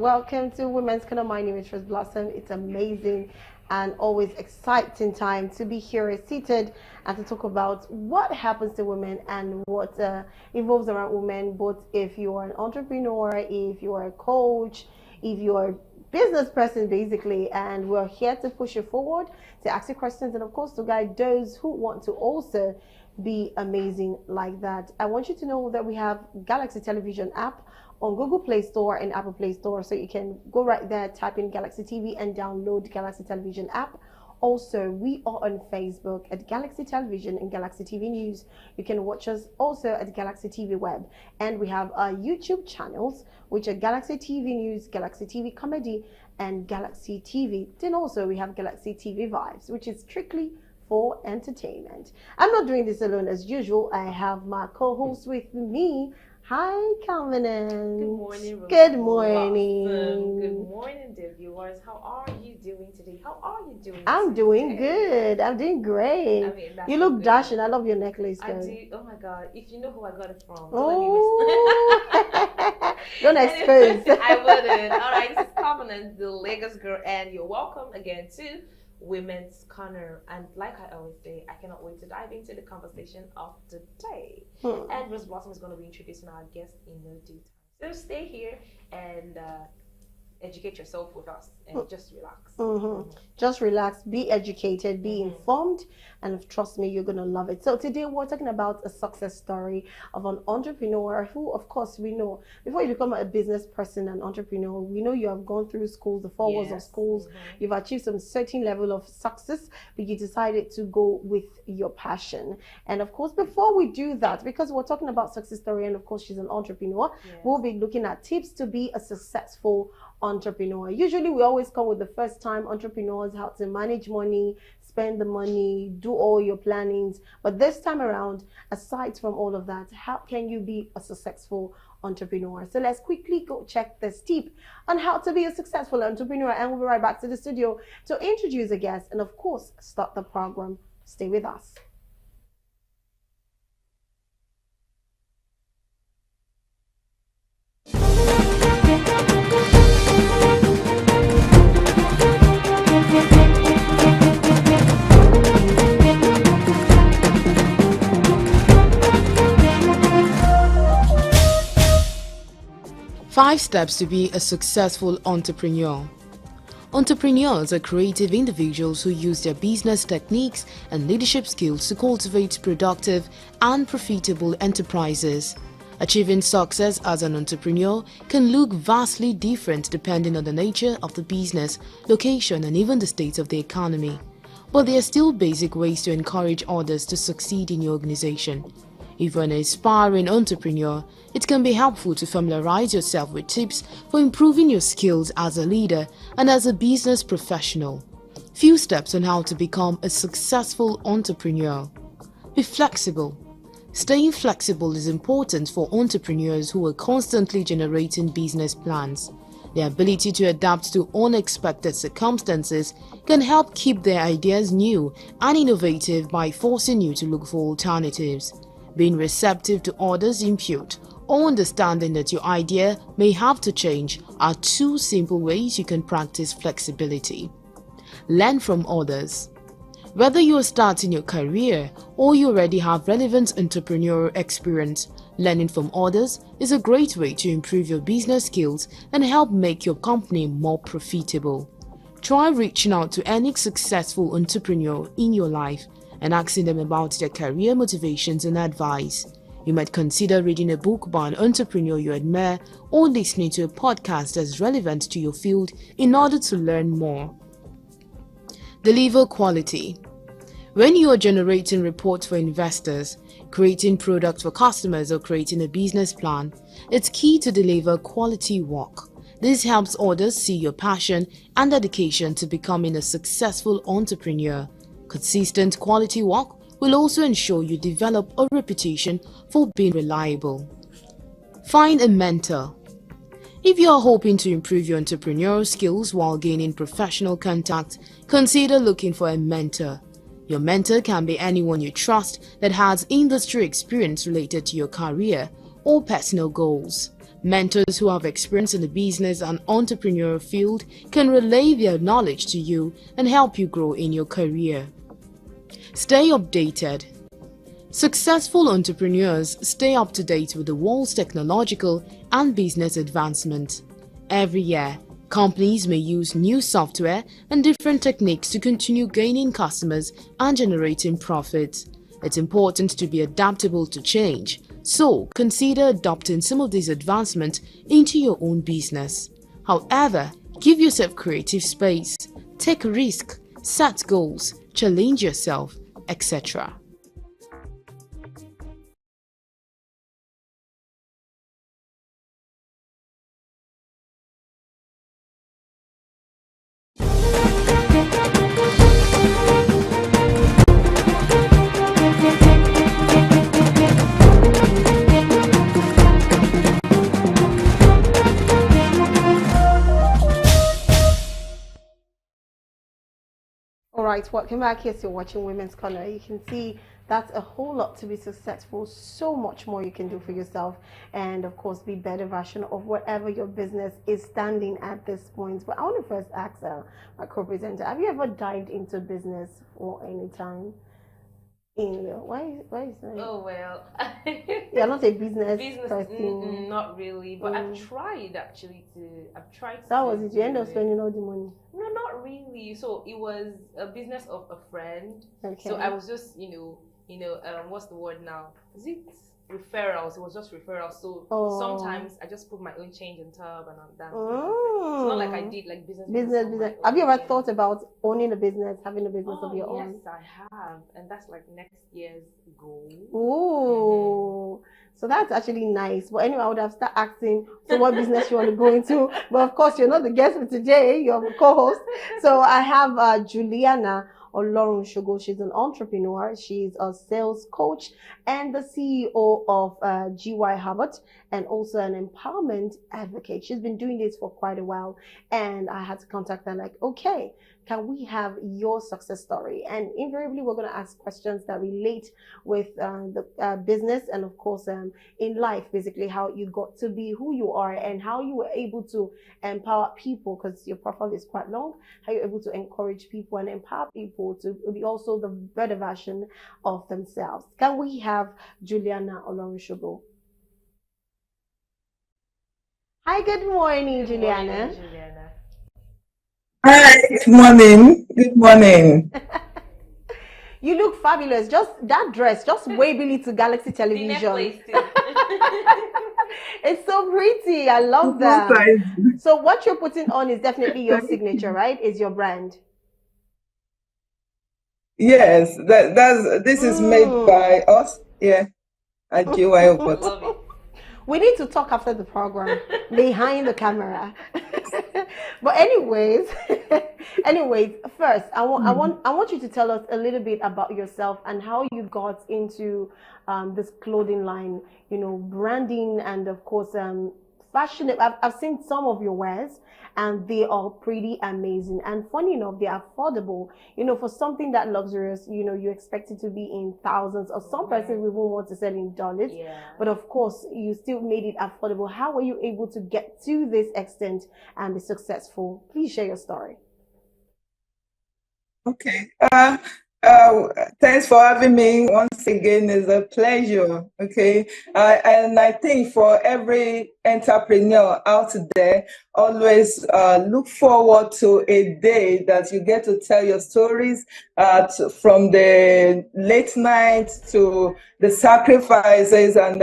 welcome to Women's Corner. My name is Rose Blossom. It's amazing and always exciting time to be here seated and to talk about what happens to women and what evolves around women, both if you are an entrepreneur, if you are a coach, if you are a business person, basically. And we're here to push you forward, to ask you questions, and of course to guide those who want to also be amazing like that. I want you to know that we have Galaxy Television app on Google Play Store and Apple Play Store, so you can go right there, type in Galaxy TV and download Galaxy Television app. Also, we are on Facebook at Galaxy Television and Galaxy TV News. You can watch us also at Galaxy TV Web, and we have our YouTube channels, which are Galaxy TV News, Galaxy TV Comedy, and Galaxy TV. Then also we have Galaxy TV Vibes, which is strictly for entertainment. I'm not doing this alone as usual. I have my co-host with me. Hi, Covenant. Good morning, Rose. Good morning. Awesome. Good morning, dear viewers. How are you doing today? How are you doing? I'm doing good. I'm doing great. I mean, you look dashing. I love your necklace, girl. I do. Oh my God! If you know who I got it from, don't expose. I wouldn't. All right, this is Covenant, the Lagos girl, and you're welcome again to Women's Corner. And like I always say, I cannot wait to dive into the conversation of the day. And Rose Blossom is going to be introducing our guest in no due time. So stay here and educate yourself with us and just relax. Just relax, be educated, be informed, and trust me, you're gonna love it. So today we're talking about a success story of an entrepreneur who, of course, we know before you become a business person, an entrepreneur, we know you have gone through schools, the four walls of schools, you've achieved some certain level of success, but you decided to go with your passion. And of course, before we do that, because we're talking about success story, and of course she's an entrepreneur, we'll be looking at tips to be a successful entrepreneur. Usually we always come with the first time entrepreneurs, how to manage money, spend the money, do all your plannings. But this time around, aside from all of that, how can you be a successful entrepreneur? So let's quickly go check this tip on how to be a successful entrepreneur, and we'll be right back to the studio to introduce a guest and of course start the program. Stay with us. Five steps to be a successful entrepreneur. Entrepreneurs are creative individuals who use their business techniques and leadership skills to cultivate productive and profitable enterprises. Achieving success as an entrepreneur can look vastly different depending on the nature of the business, location, and even the state of the economy. But there are still basic ways to encourage others to succeed in your organization. If you're an aspiring entrepreneur, it can be helpful to familiarize yourself with tips for improving your skills as a leader and as a business professional. Few steps on how to become a successful entrepreneur. Be flexible. Staying flexible is important for entrepreneurs who are constantly generating business plans. The ability to adapt to unexpected circumstances can help keep their ideas new and innovative by forcing you to look for alternatives. Being receptive to others' input or understanding that your idea may have to change are two simple ways you can practice flexibility. Learn from others. Whether you are starting your career or you already have relevant entrepreneurial experience, learning from others is a great way to improve your business skills and help make your company more profitable. Try reaching out to any successful entrepreneur in your life and asking them about their career motivations and advice. You might consider reading a book by an entrepreneur you admire or listening to a podcast that's relevant to your field in order to learn more. Deliver quality. When you are generating reports for investors, creating products for customers, or creating a business plan, it's key to deliver quality work. This helps others see your passion and dedication to becoming a successful entrepreneur. Consistent quality work will also ensure you develop a reputation for being reliable. Find a mentor. If you are hoping to improve your entrepreneurial skills while gaining professional contacts, consider looking for a mentor. Your mentor can be anyone you trust that has industry experience related to your career or personal goals. Mentors who have experience in the business and entrepreneurial field can relay their knowledge to you and help you grow in your career. Stay updated. Successful entrepreneurs stay up to date with the world's technological and business advancement. Every year, companies may use new software and different techniques to continue gaining customers and generating profits. It's important to be adaptable to change, so consider adopting some of these advancements into your own business. However, give yourself creative space, take a risk, set goals, challenge yourself, etc. All right, welcome back. Yes, you're watching Women's Corner. You can see that's a whole lot to be successful. So much more you can do for yourself, and of course, be better version of whatever your business is standing at this point. But I want to first ask my co-presenter: have you ever dived into business for any time? Why is that? Oh well. You're not a business person. Not really, but I've tried That was it. You end up spending all the money. No, not really. So it was a business of a friend. Okay. So I was just, what's the word now? Is it referrals? It was just referrals. So sometimes I just put my own change in tub and I'm done. It's not like I did like business. Have you ever thought about owning a business, having a business of your own? Yes, I have, and that's like next year's goal. Ooh. So that's actually nice. But anyway, I would have started asking, so what business you want to go into? But of course, you're not the guest for today. You're the co-host. So I have Juliana Olorunsogo. She's an entrepreneur. She's a sales coach and the CEO of GY Harvard, and also an empowerment advocate. She's been doing this for quite a while, and I had to contact her like, okay, can we have your success story? And invariably, we're going to ask questions that relate with the business and, of course, in life, basically, how you got to be who you are and how you were able to empower people, because your profile is quite long, how you're able to encourage people and empower people to be also the better version of themselves. Can we have Juliana Olorunsogo? Hi, good morning, Juliana. Morning, Juliana. Hi, good morning. Good morning. You look fabulous. Just that dress, just way beneath to Galaxy Television. It's so pretty. I love that. So what you're putting on is definitely your signature, right? It's your brand. Yes, this is made by us. Yeah, at GY. Love it. We need to talk after the program, behind the camera. But anyways, first I want you to tell us a little bit about yourself and how you got into this clothing line, branding, and of course fashion. I've seen some of your wares, and they are pretty amazing. And funny enough, they're affordable. For something that luxurious, you expect it to be in thousands, or some person we won't want to sell in dollars. Yeah. But of course, you still made it affordable. How were you able to get to this extent and be successful? Please share your story. Okay. Thanks for having me once again. It's a pleasure. Okay. And I think for every entrepreneur out there, always look forward to a day that you get to tell your stories from the late night to the sacrifices and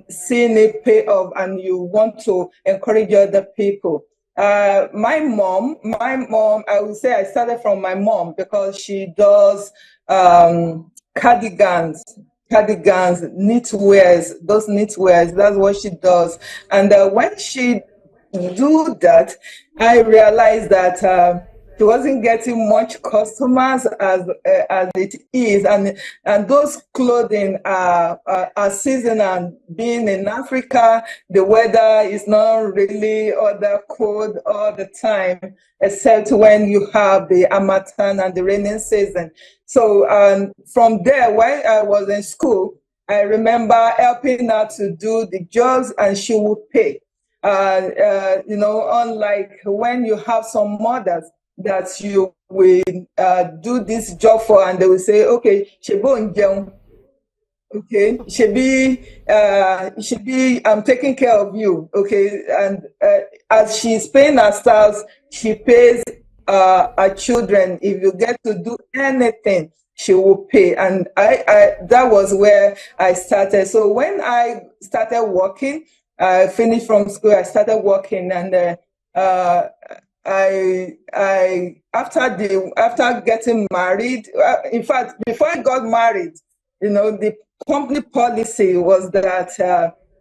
seeing it pay off, and you want to encourage other people. My mom, I would say I started from my mom because she does cardigans, knitwears, that's what she does. And when she do that, I realized that she wasn't getting much customers as it is, and those clothing are seasonal. Being in Africa, the weather is not really all that cold all the time, except when you have the harmattan and the rainy season. So from there, while I was in school, I remember helping her to do the jobs, and she would pay. Unlike when you have some mothers that you will do this job for, and they will say, okay, Shebo, okay, she be I'm taking care of you, okay, and as she's paying her staff, she pays her children. If you get to do anything, she will pay. And I that was where I started. So when I started working, I finished from school, I started working, and I after getting married, in fact, before I got married, the company policy was that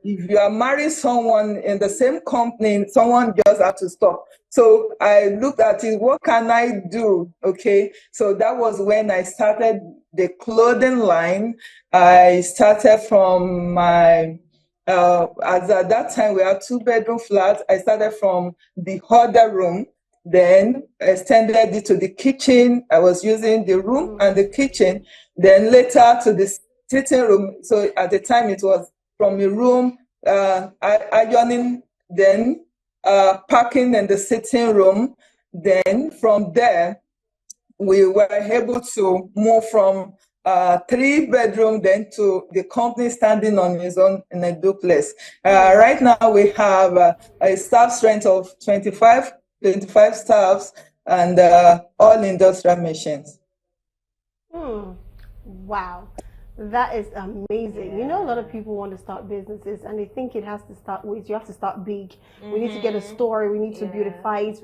if you are marrying someone in the same company, someone just had to stop. So I looked at it, what can I do? Okay, so that was when I started the clothing line. I started from my as at that time we had 2-bedroom flats. I started from the other room, then extended it to the kitchen. I was using the room and the kitchen, then later to the sitting room. So at the time it was from a room, ironing, then parking in the sitting room. Then from there, we were able to move from 3-bedroom then to the company standing on its own in a duplex. Right now we have a staff strength of 25 staffs, and all industrial machines. Wow. That is amazing. You know, a lot of people want to start businesses and they think it has to start with, you have to start big. We need to get a store, we need to beautify it,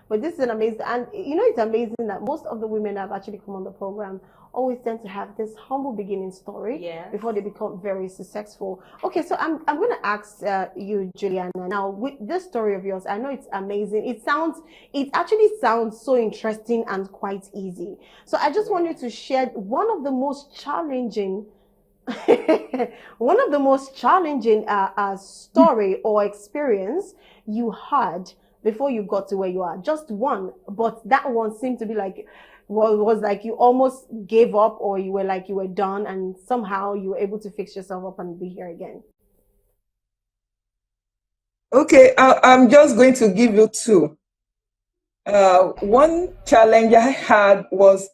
but this is an amazing, and it's amazing that most of the women that have actually come on the program always tend to have this humble beginning story before they become very successful. Okay, so I'm going to ask you, Juliana, now with this story of yours, I know it's amazing. It actually sounds so interesting and quite easy. So I just want you to share one of the most challenging story or experience you had before you got to where you are. Just one, but that one seemed to be like, was like you almost gave up, or you were like you were done, and somehow you were able to fix yourself up and be here again. Okay, I'm just going to give you two. One challenge I had was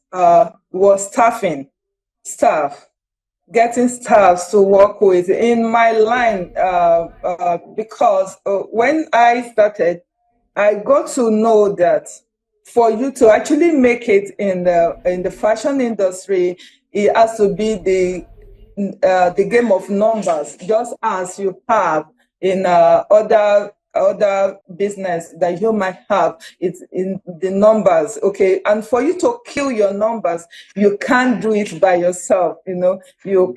getting staff to work with in my line, because when I started, I got to know that for you to actually make it in the fashion industry, it has to be the game of numbers, just as you have in other business that you might have. It's in the numbers, okay? And for you to kill your numbers, you can't do it by yourself. You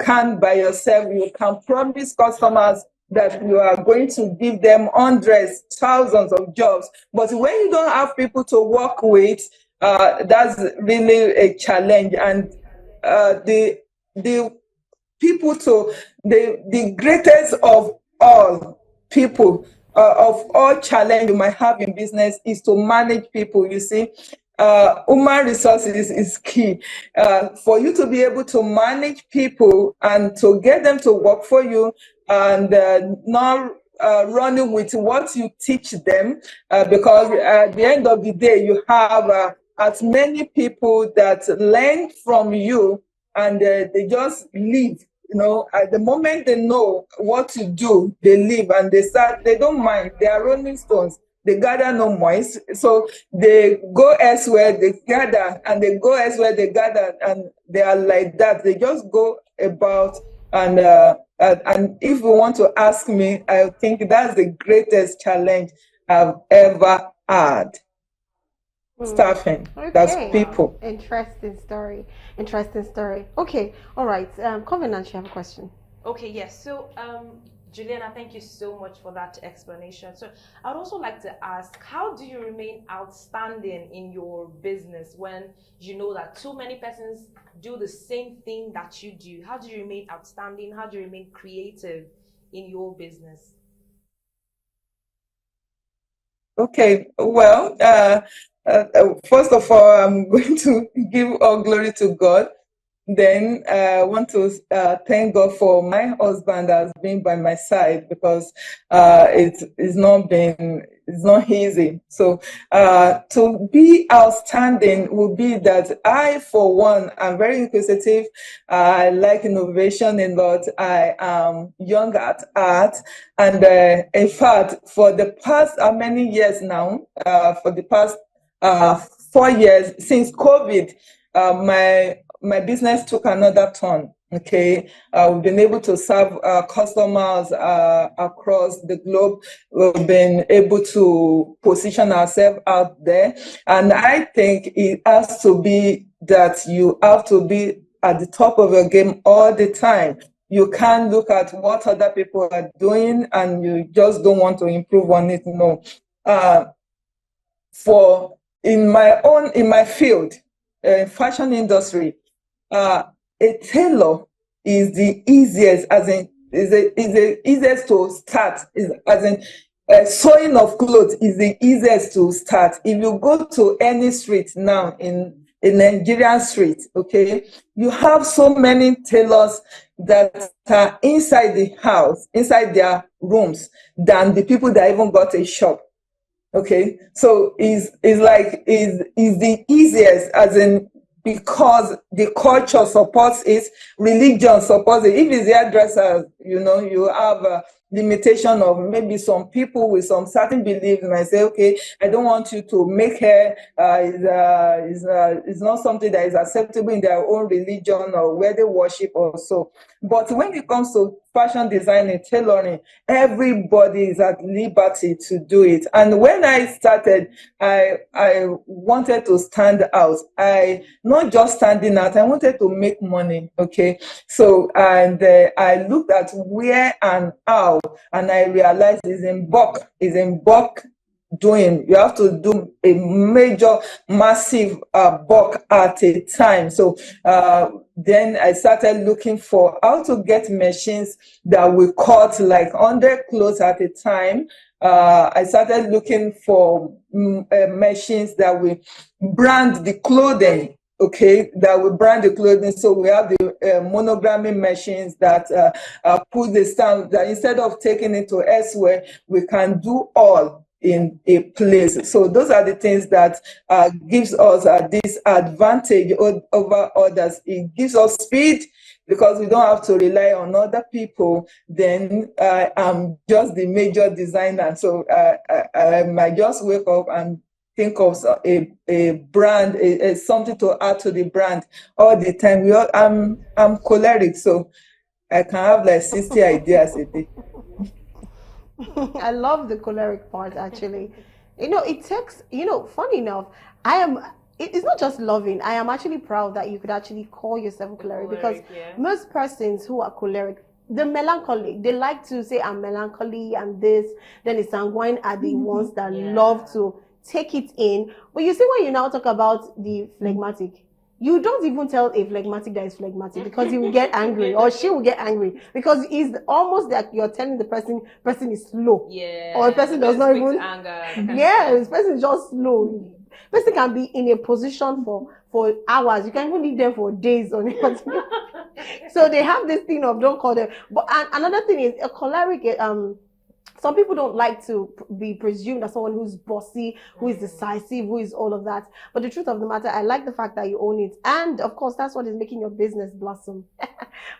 can't by yourself. You can promise customers that you are going to give them hundreds, thousands of jobs. But when you don't have people to work with, that's really a challenge. And the people to the greatest of all people, of all challenge you might have in business, is to manage people. You see, human resources is key. For you to be able to manage people and to get them to work for you, and not running with what you teach them, because at the end of the day, you have as many people that learn from you, and they just leave. At the moment they know what to do, they leave, and they don't mind. They are rolling stones. They gather no moist. So they go elsewhere, they gather, and they go elsewhere, they gather, and they are like that. They just go about, and if you want to ask me, I think that's the greatest challenge I've ever had. Staffing. Okay. That's people. Interesting story. Okay, all right. Covenant, you have a question. Okay, yes. So, Juliana, thank you so much for that explanation. So, I'd also like to ask, how do you remain outstanding in your business when you know that too many persons do the same thing that you do? How do you remain outstanding? How do you remain creative in your business? Okay, well, first of all, I'm going to give all glory to God, then I want to thank God for my husband that's been by my side, because it's not easy. So to be outstanding would be that I, for one, am very inquisitive. I like innovation a lot. I am young at art. And in fact, for the past how many years now, for the past 4 years since COVID, my business took another turn. Okay, we've been able to serve customers across the globe. We've been able to position ourselves out there, and I think it has to be that you have to be at the top of your game all the time. You can't look at what other people are doing and you just don't want to improve on it. No. For in my field, fashion industry, a tailor is the easiest, as in is the easiest to start. Is as in sewing of clothes is the easiest to start. If you go to any street now in a Nigerian street, okay, you have so many tailors that are inside the house, inside their rooms, than the people that even got a shop. Okay, so is the easiest, as in, because the culture supports it, religion supports it. If it's hairdresser, you have a limitation of maybe some people with some certain beliefs might say, okay, I don't want you to make hair. Is not something that is acceptable in their own religion or where they worship or so. But when it comes to fashion designing, tailoring, everybody is at liberty to do it. And when I started, I wanted to stand out. Not just standing out, I wanted to make money. Okay. So, and I looked at where and how, and I realized it's in bulk doing. You have to do a major, massive bulk at a time. So then I started looking for how to get machines that will cut like 100 clothes at a time. I started looking for machines that will brand the clothing. Okay, that will brand the clothing. So we have the monogramming machines that put the stamp, that instead of taking it to elsewhere, we can do all in a place. So those are the things that gives us this advantage over others. It gives us speed, because we don't have to rely on other people. Then I'm just the major designer. So I might just wake up and think of a brand, something to add to the brand all the time. I'm choleric, so I can have like 60 ideas a day. I love the choleric part, actually. It takes, funny enough, it's not just loving. I am actually proud that you could actually call yourself choleric, because most persons who are choleric, the melancholic, they like to say, I'm melancholy and this, then the sanguine are the ones that love to take it in. But you see, when you now talk about the phlegmatic, you don't even tell a phlegmatic that is phlegmatic, because he will get angry, or she will get angry, because it's almost like you're telling the person is slow. Or the person does not even this person is just slow. Person can be in a position for hours. You can even leave them for days on it. So they have this thing of don't call them. But another thing is a choleric. Some people don't like to be presumed as someone who's bossy, who is decisive, who is all of that. But the truth of the matter, I like the fact that you own it. And of course, that's what is making your business blossom.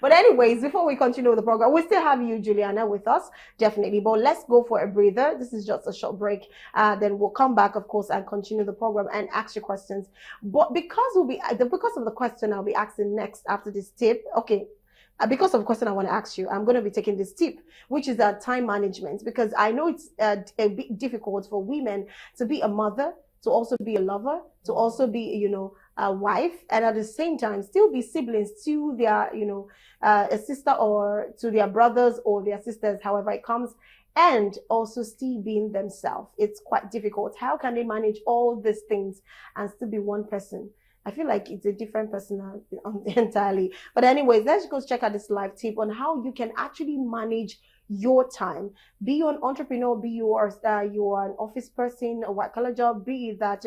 But anyways, before we continue with the program, we still have you, Juliana, with us, definitely. But let's go for a breather. This is just a short break. Then we'll come back, of course, and continue the program and ask you questions. But because of the question I'll be asking next after this tip, okay, because of the question I want to ask you, I'm going to be taking this tip, which is time management, because I know it's a bit difficult for women to be a mother, to also be a lover, to also be, a wife, and at the same time still be siblings to their, a sister, or to their brothers or their sisters, however it comes, and also still being themselves. It's quite difficult. How can they manage all these things and still be one person? I feel like it's a different person entirely. But anyways, let's go check out this live tip on how you can actually manage your time. Be you an entrepreneur, be you are an office person, a white collar job, be it that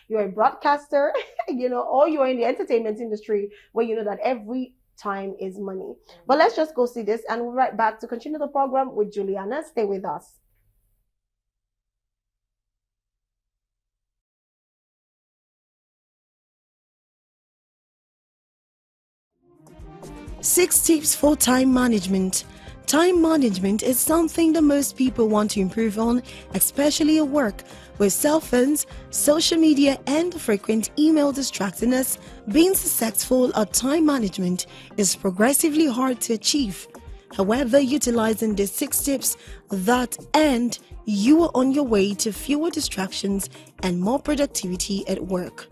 you're a broadcaster, or you're in the entertainment industry where you know that every time is money. But let's just go see this, and we'll be right back to continue the program with Juliana. Stay with us. 6 tips for time management. Time management is something that most people want to improve on, especially at work. With cell phones, social media, and frequent email distracting us, being successful at time management is progressively hard to achieve. However, utilizing these 6 tips that end, you are on your way to fewer distractions and more productivity at work.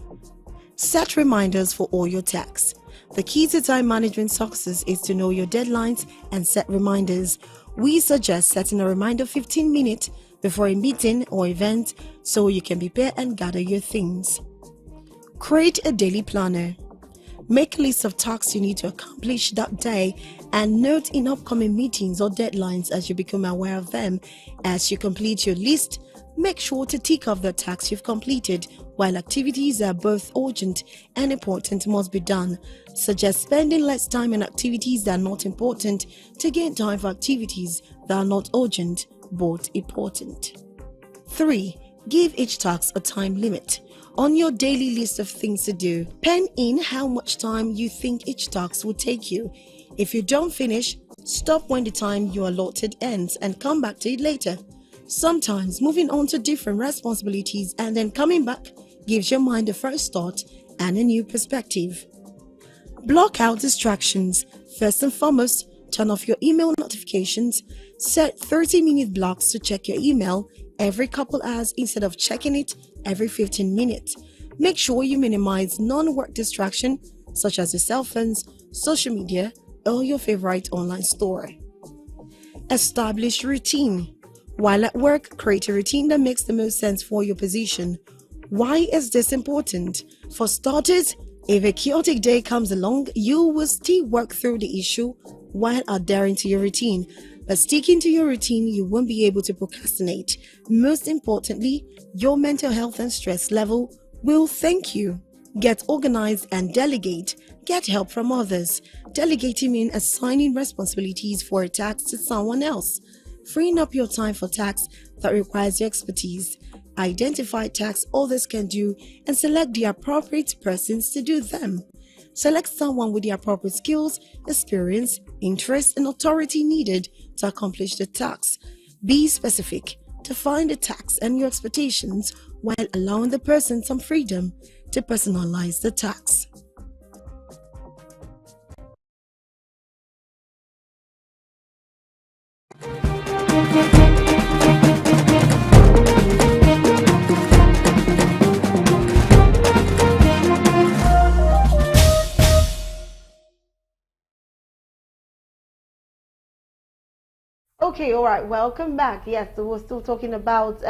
Set reminders for all your tasks. The key to time management success is to know your deadlines and set reminders. We suggest setting a reminder 15 minutes before a meeting or event so you can prepare and gather your things. Create a daily planner. Make a list of tasks you need to accomplish that day and note in upcoming meetings or deadlines as you become aware of them. As you complete your list, make sure to tick off the tasks you've completed. While activities are both urgent and important must be done, suggest spending less time on activities that are not important to gain time for activities that are not urgent but important. 3. Give each task a time limit. On your daily list of things to do, pen in how much time you think each task will take you. If you don't finish, stop when the time you allotted ends and come back to it later. Sometimes moving on to different responsibilities and then coming back gives your mind a fresh start and a new perspective. Block out distractions. First and foremost, turn off your email notifications. Set 30-minute blocks to check your email every couple hours instead of checking it every 15 minutes. Make sure you minimize non-work distraction such as your cell phones, social media, or your favorite online store. Establish routine. While at work, create a routine that makes the most sense for your position. Why is this important? For starters, if a chaotic day comes along, you will still work through the issue while adhering to your routine. But sticking to your routine, you won't be able to procrastinate. Most importantly, your mental health and stress level will thank you. Get organized and delegate. Get help from others. Delegating means assigning responsibilities for a task to someone else. Freeing up your time for tasks that requires your expertise. Identify tasks others can do and select the appropriate persons to do them. Select someone with the appropriate skills, experience, interest, and authority needed to accomplish the task. Be specific. Define the task and your expectations while allowing the person some freedom to personalize the task. Okay, all right, welcome back. Yes, so we're still talking about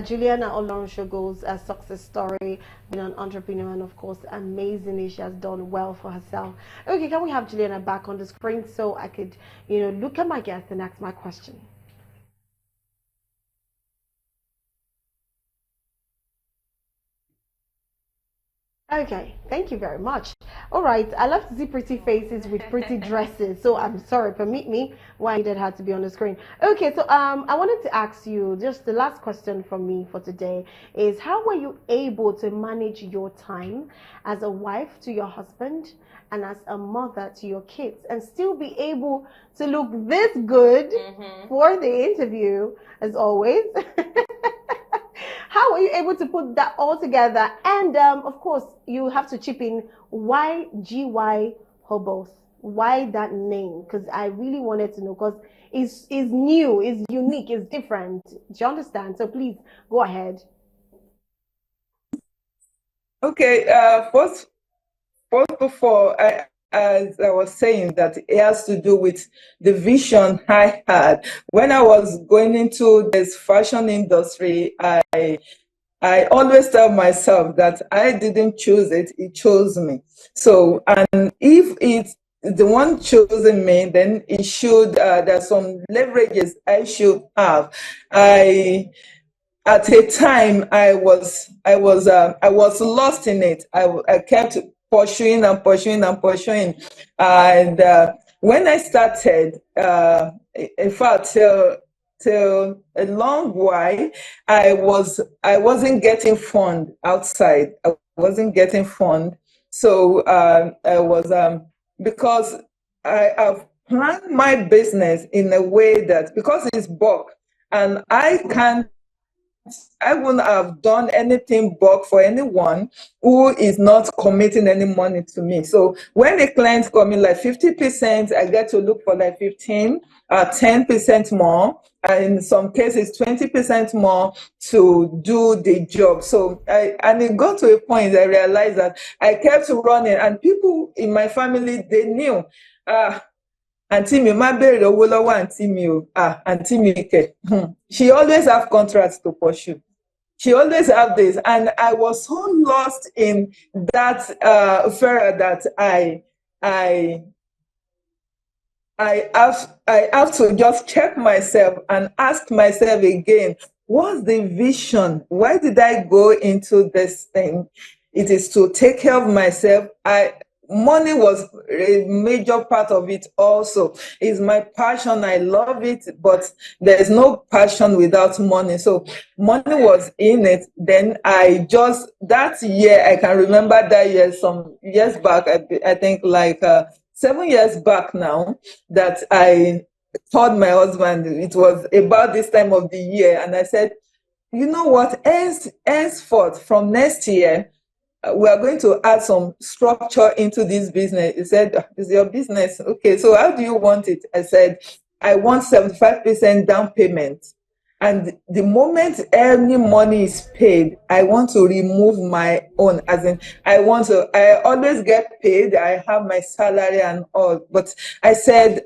Juliana Olorunsogo's success story, being an entrepreneur, and of course, amazingly, she has done well for herself. Okay, can we have Juliana back on the screen so I could, look at my guest and ask my question? Okay, thank you very much. All right, I love to see pretty faces with pretty dresses, so I'm sorry, permit me why I needed her to be on the screen. Okay, so I wanted to ask you, just the last question from me for today is, how were you able to manage your time as a wife to your husband and as a mother to your kids and still be able to look this good for the interview, as always? How were you able to put that all together? And of course, you have to chip in why GY Hobos? Why that name? Because I really wanted to know, because it's new, it's unique, it's different. Do you understand? So please go ahead. Okay, first of all, as I was saying, that it has to do with the vision I had when I was going into this fashion industry. I always tell myself that I didn't choose it, it chose me. So, and if it's the one choosing me, then it should, there's some leverages I should have. At a time, I was lost in it. I kept pursuing and pursuing and pursuing. And when I started, in fact, till a long while, I wasn't getting fund outside. I wasn't getting fund. So I was because have planned my business in a way that, because it's bulk, and I wouldn't have done anything bulk for anyone who is not committing any money to me. So when a client comes in like 50%, I get to look for like 15 or 10% more. And in some cases, 20% more to do the job. So and it got to a point I realized that I kept running, and people in my family, they knew, Auntie mi, má béèrè owó lọ́wọ́ auntie mi o. Auntie mi kẹ̀. She always have contracts to pursue. She always have this. And I was so lost in that furor that I have to just check myself and ask myself again, what's the vision? Why did I go into this thing? It is to take care of myself. Money was a major part of it also. It's my passion. I love it, but there's no passion without money. So money was in it. Then that year, I can remember that year, some years back, I think like 7 years back now, that I told my husband, it was about this time of the year, and I said, you know what, henceforth, from next year, we are going to add some structure into this business. He said, it's your business. Okay, so how do you want it? I said, I want 75% down payment. And the moment any money is paid, I want to remove my own, as in, I always get paid. I have my salary and all, but I said,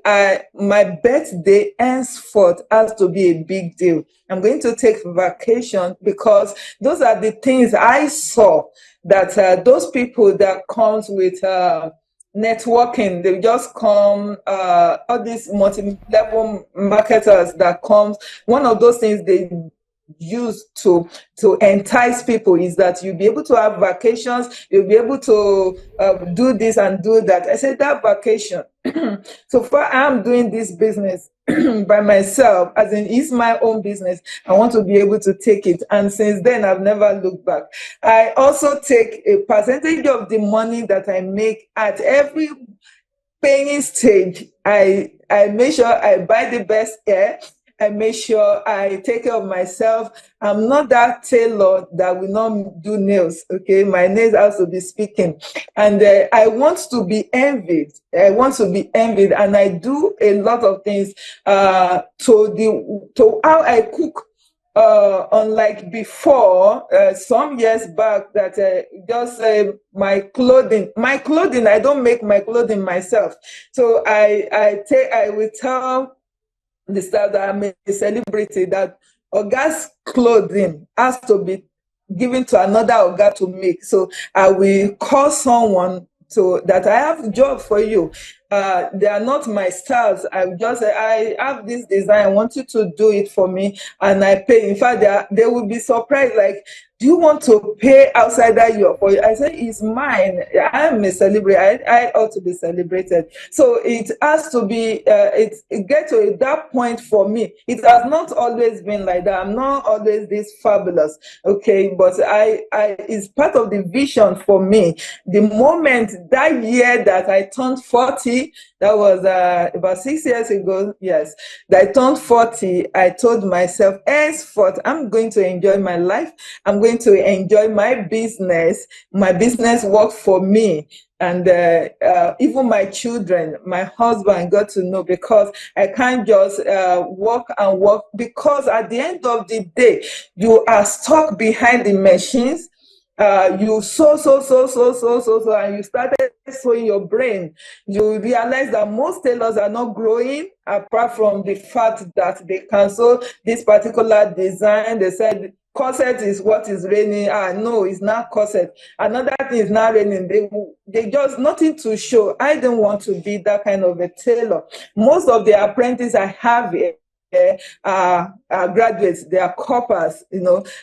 my birthday henceforth has to be a big deal. I'm going to take vacation, because those are the things I saw, that those people that comes with networking, they just come, all these multi-level marketers that comes, one of those things they use to entice people is that you'll be able to have vacations, you'll be able to do this and do that. I said, that vacation. So far, I'm doing this business by myself, as in it's my own business. I want to be able to take it. And since then, I've never looked back. I also take a percentage of the money that I make at every paying stage. I make sure I buy the best hair. I make sure I take care of myself. I'm not that tailor that will not do nails. Okay, my nails has to be speaking, and I want to be envied. I want to be envied, and I do a lot of things to how I cook. Unlike before, some years back, that my clothing, I don't make my clothing myself. So I will tell the staff that I'm a celebrity, that Oga's clothing has to be given to another Oga to make. So I will call someone that I have a job for you. They are not my styles. I just say, I have this design, I want you to do it for me, and I pay. In fact, they will be surprised, like, do you want to pay outside that year for you? I say, it's mine. I'm a celebrity. I ought to be celebrated. So it has to be, it gets to that point for me. It has not always been like that. I'm not always this fabulous, okay? But it's part of the vision for me. The moment that year that I turned 40, that was about 6 years ago, yes, that I turned 40, I told myself, henceforth, I'm going to enjoy my life. I'm going to enjoy my business. My business worked for me. And even my children, my husband got to know, because I can't just work and work, because at the end of the day, you are stuck behind the machines. You sew, and you started sewing your brain. You realize that most tailors are not growing, apart from the fact that they can sew this particular design. They said corset is what is raining. No, it's not corset. Another thing is not raining. They just nothing to show. I don't want to be that kind of a tailor. Most of the apprentices I have here are graduates, they are coppers.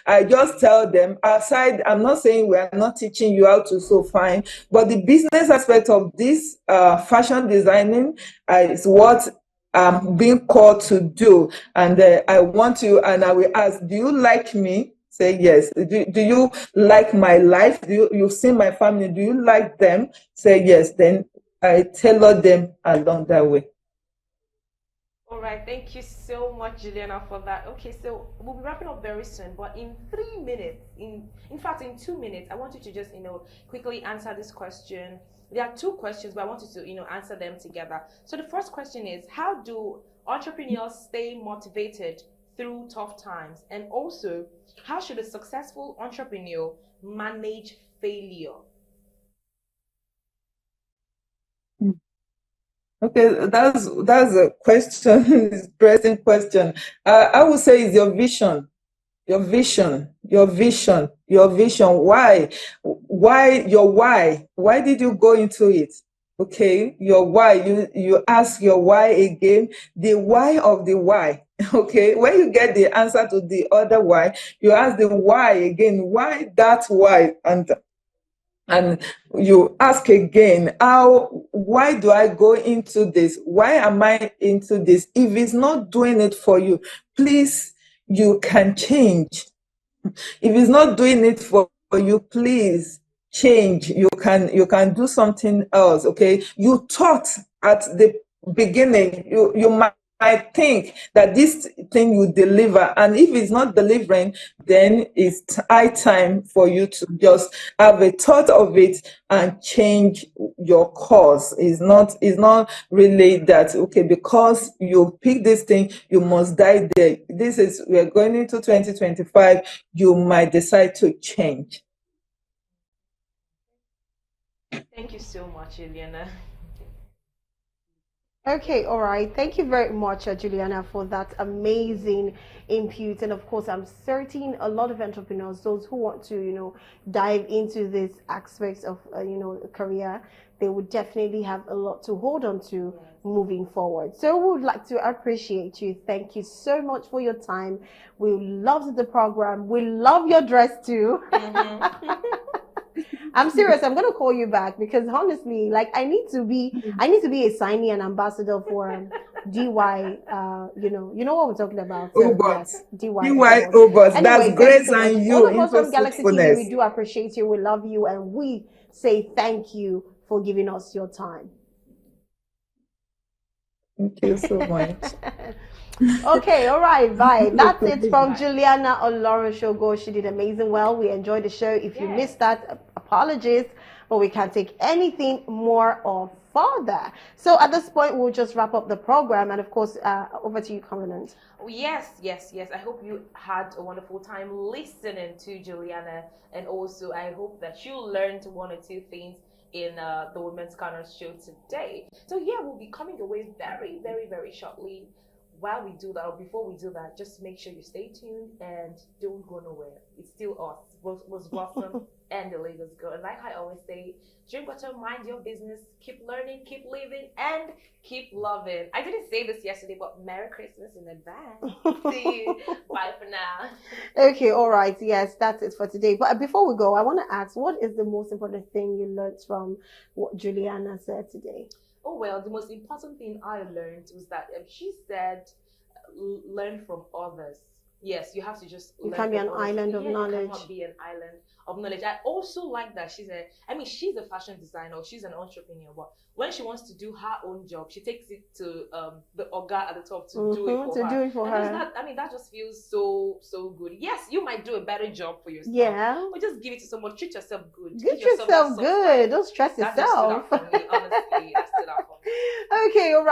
I just tell them, aside, I'm not saying we are not teaching you how to sew, fine, but the business aspect of this fashion designing is what I'm being called to do. And I want you, and I will ask, do you like me? Say yes. Do you like my life? You've seen my family? Do you like them? Say yes. Then I tailor them along that way. All right, thank you so much, Juliana, for that. Okay, so we'll be wrapping up very soon, but in 3 minutes, in fact, in 2 minutes, I want you to just quickly answer this question. There are two questions, but I want you to answer them together. So the first question is, how do entrepreneurs stay motivated through tough times? And also, how should a successful entrepreneur manage failure? Okay, that's a question, interesting question. I would say it's your vision. Your vision, your vision, your vision. Why? Why your why? Why did you go into it? Okay, your why. You ask your why again, the why of the why. Okay, when you get the answer to the other why, you ask the why again. Why that why? And you ask again, why do I go into this? Why am I into this? If it's not doing it for you, please, you can change. If it's not doing it for you, please change. You can do something else. Okay. You thought at the beginning, you might think that this thing you deliver, and if it's not delivering, then it's high time for you to just have a thought of it and change your course. It's not really that, okay, because you pick this thing, you must die there. We're going into 2025, you might decide to change. Thank you so much, Juliana. Okay, all right. Thank you very much, Juliana, for that amazing input. And of course, I'm certain a lot of entrepreneurs, those who want to, dive into this aspects of, career, they would definitely have a lot to hold on to moving forward. So we would like to appreciate you. Thank you so much for your time. We loved the program. We love your dress too. I'm serious. I'm gonna call you back because honestly, like I need to be a signee and ambassador for DY. You know what we're talking about. Yes, DY. Obos. Anyway, That's thank you grace so much. and you All of us into from Galaxy TV, fruitfulness. we do appreciate you. We love you, and we say thank you for giving us your time. Thank you so much. Okay, all right, bye. That's it from Juliana Olorunsogo. She did amazing well. We enjoyed the show. If you missed that, apologies, but we can't take anything more or further. So at this point, we'll just wrap up the program. And of course, over to you, Covenant. Yes. I hope you had a wonderful time listening to Juliana. And also, I hope that you learned one or two things in the Women's Corner show today. So we'll be coming away very, very, very shortly. While we do that, or before we do that, just make sure you stay tuned and don't go nowhere. It's still us, Rose Blossom and the Lagos Girl. And like I always say, drink water, mind your business, keep learning, keep living, and keep loving. I didn't say this yesterday, but Merry Christmas in advance. See you. Bye for now. Okay, all right. Yes, that's it for today. But before we go, I want to ask, what is the most important thing you learned from what Juliana said today? Oh, well, the most important thing I learned was that she said, learn from others. Yes, you have to just You can't be an island of knowledge. You cannot be an island of knowledge. I also like that she's a fashion designer, she's an entrepreneur, but when she wants to do her own job, she takes it to the Oga at the top to do it for her. That just feels so good. Yes, you might do a better job for yourself. Yeah. Or just give it to someone. Treat yourself good. Treat yourself good. Don't stress yourself. That stood out for me, honestly. That stood out for me. Okay, all right.